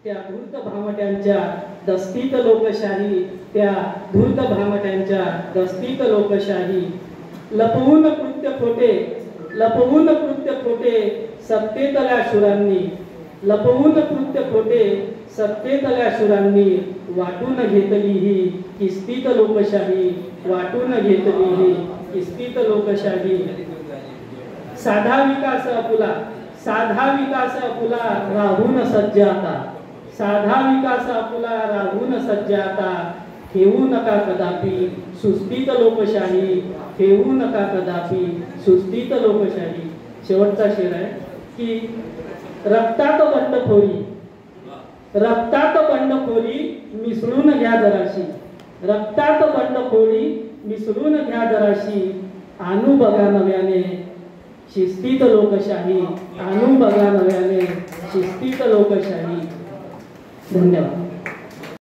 त्या धूर्त भामट्यांच्या दस्तीत लोकशाही, त्या धूर्त भामट्यांच्या दस्तीत लोकशाही। लपवून कृत्य खोटे सत्तेतल्या शूरांनी, लपवून कृत्य खोटे सत्तेतल्या शूरांनी वाटून घेतली ही किस्तीत लोकशाही, वाटून घेतली ही किस्तीत लोकशाही। साधा विकास आपुला राहून सज्ज आता, साधा विकास आपुला राहून सज्ज आता। ठेवू नका कदापि सुस्थित लोकशाही, ठेवू नका कदापि सुस्थित लोकशाही। शेवटचा शेर आहे की रक्तात बंडखोरी मिसळून घ्या जराशी, रक्तात बंडखोरी मिसळून घ्या जराशी। आणू बघा नव्याने शिस्तीत लोकशाही, आणू बघा नव्याने शिस्तीत लोकशाही। धन्यवाद।